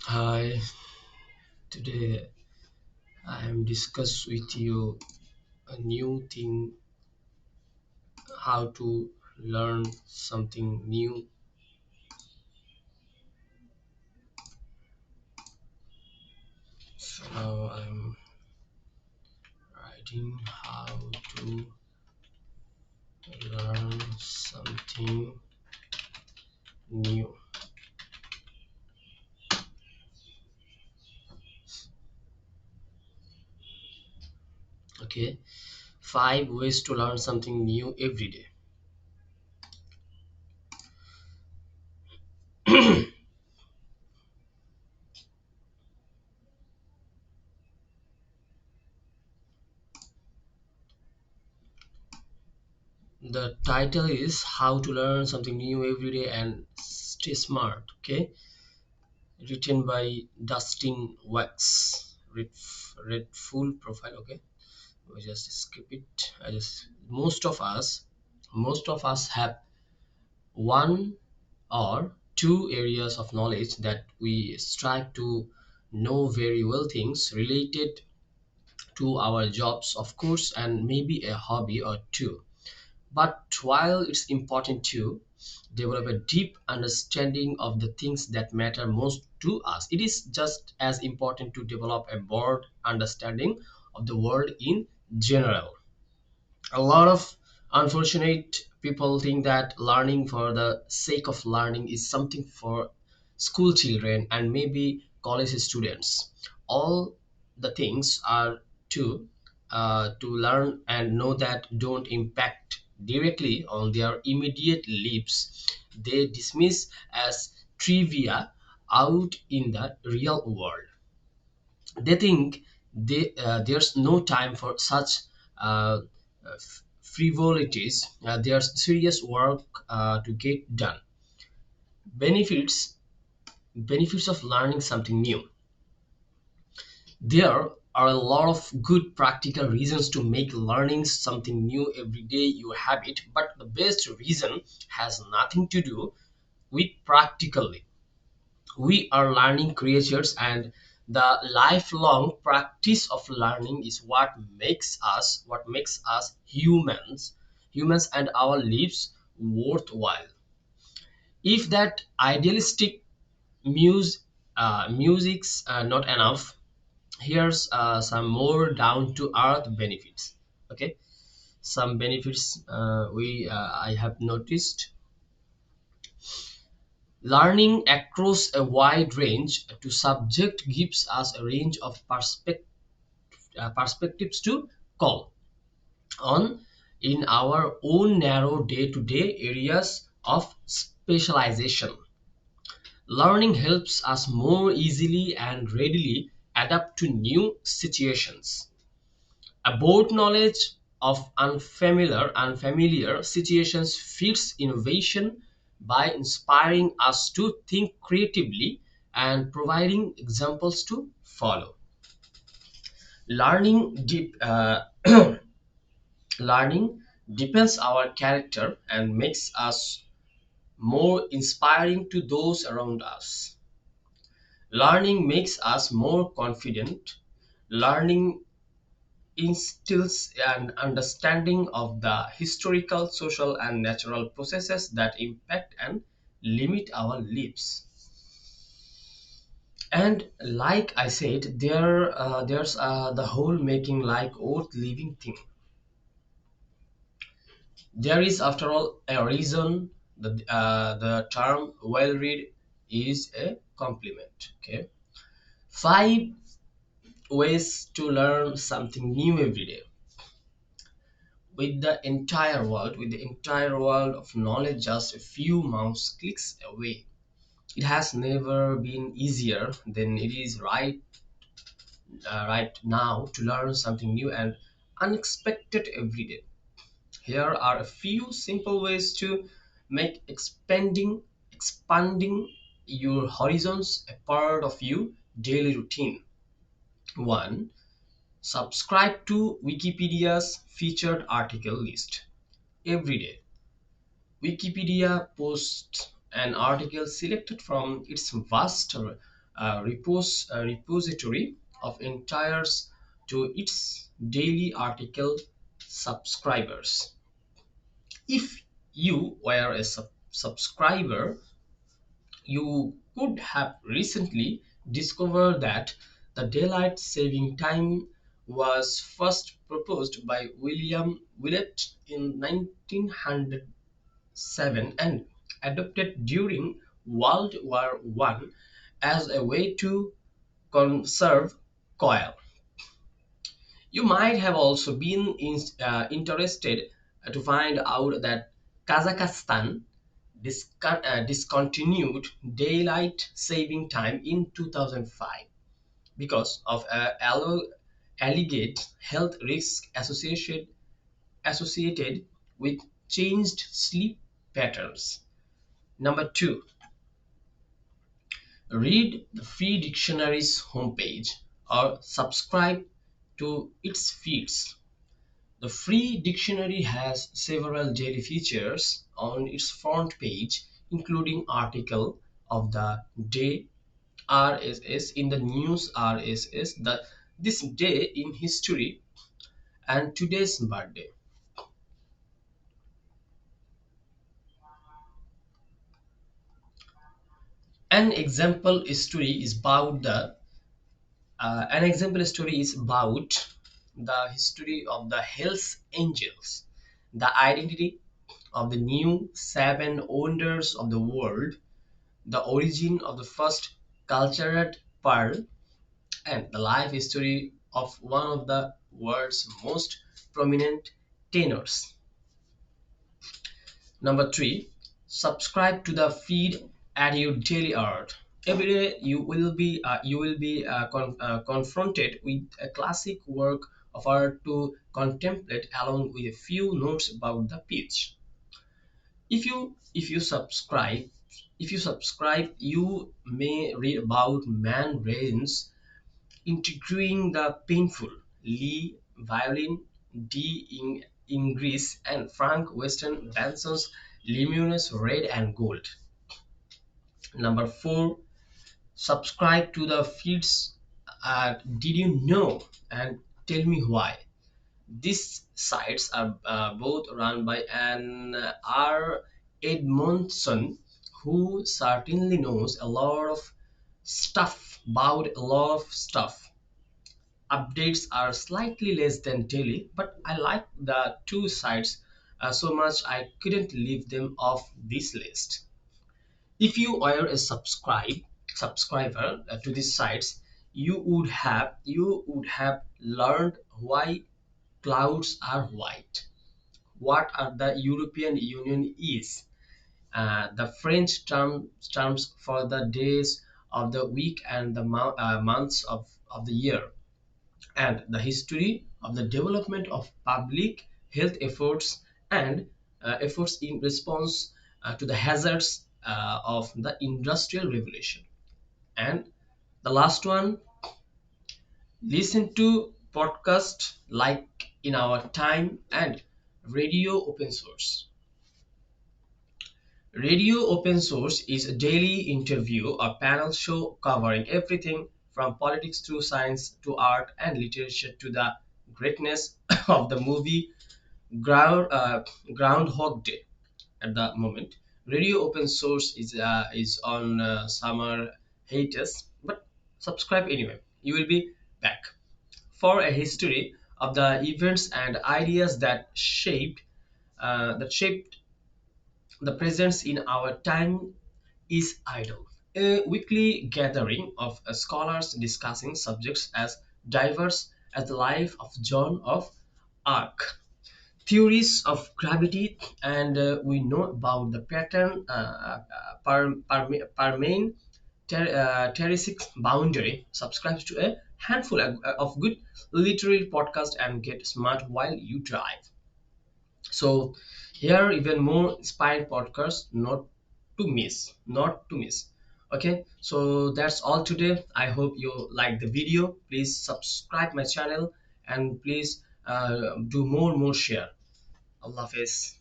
Hi, today I am discuss with you a new thing, how to learn something new. So now I'm writing how to learn something new. Okay, 5 ways to learn something new every day. The title is how to learn something new every day and stay smart. Okay, written by Dustin Wax. Read full profile. Okay, we just skip it. I just most of us have one or two areas of knowledge that we strive to know very well, things related to our jobs, of course, and maybe a hobby or two. But while it's important to develop a deep understanding of the things that matter most to us, it is just as important to develop a broad understanding of the world in general. A lot of unfortunate people think that learning for the sake of learning is something for school children and maybe college students. All the things are to learn and know that don't impact directly on their immediate lives. They dismiss as trivia out in the real world. They think there's no time for such frivolities. There's serious work to get done. Benefits benefits of learning something new. There are a lot of good practical reasons to make learning something new every day your habit, but the best reason has nothing to do with practically. We are learning creatures, and the lifelong practice of learning is what makes us humans and our lives worthwhile. If that idealistic music's not enough, here's some more down to earth benefits. Okay, some benefits we I have noticed. Learning across a wide range to subject gives us a range of perspectives to call on in our own narrow day-to-day areas of specialization. Learning helps us more easily and readily adapt to new situations. About knowledge of unfamiliar situations feeds innovation by inspiring us to think creatively and providing examples to follow. Learning deep learning deepens our character and makes us more inspiring to those around us. Learning makes us more confident. Learning instills an understanding of the historical, social, and natural processes that impact and limit our lives. And like I said, there's the whole making like worth living thing. There is, after all, a reason the term well read is a compliment. Okay, 5 ways to learn something new every day. With the entire world of knowledge just a few mouse clicks away, it has never been easier than it is right now to learn something new and unexpected every day. Here are a few simple ways to make expanding your horizons a part of your daily routine. 1. Subscribe to Wikipedia's featured article list. Every day, Wikipedia posts an article selected from its vast a repository of entires to its daily article subscribers. If you were a subscriber, you could have recently discovered that the daylight saving time was first proposed by William Willett in 1907 and adopted during World War One as a way to conserve coal. You might have also been interested to find out that Kazakhstan discontinued daylight saving time in 2005 because of alleged health risks associated with changed sleep patterns. Number two, read the free dictionary's homepage or subscribe to its feeds. The free dictionary has several daily features on its front page, including article of the day RSS in the news RSS, the this day in history, and today's birthday. An example story is about the an example story is about the history of the Hells Angels, the identity of the new seven wonders of the world, the origin of the first cultured pearl, and the life history of one of the world's most prominent tenors. Number three, subscribe to the feed at your daily art. Every day you will be confronted with a classic work of art to contemplate along with a few notes about the pitch. If you subscribe, you may read about Man Rain's integrating the painful, Lee violin, in Greece, and Frank Weston Benson's luminous red and gold. Number four, subscribe to the feeds. Did you know? And tell me why. These sites are both run by an R. Edmondson, who certainly knows a lot of stuff about a lot of stuff. Updates are slightly less than daily, but I like the two sites so much I couldn't leave them off this list. If you were a subscriber to these sites, you would have learned why clouds are white, what are the European Union is, the French terms for the days of the week and the months of the year, and the history of the development of public health efforts and efforts in response to the hazards of the industrial revolution. And the last one, listen to podcast like In Our Time and Radio Open Source. Radio Open Source is a daily interview or panel show covering everything from politics to science to art and literature to the greatness of the movie Groundhog Day. At the moment, Radio Open Source is on summer hiatus, but subscribe anyway. You will be back for a history of the events and ideas that shaped the presence in our time is idle. A weekly gathering of scholars discussing subjects as diverse as the life of Joan of Arc, theories of gravity, and we know about the pattern Parmain Teresic boundary. Subscribe to a handful of good literary podcasts and get smart while you drive. So here even more inspired podcasts not to miss. Okay, so that's all today. I hope you like the video. Please subscribe my channel and please do more share. Allah Hafiz.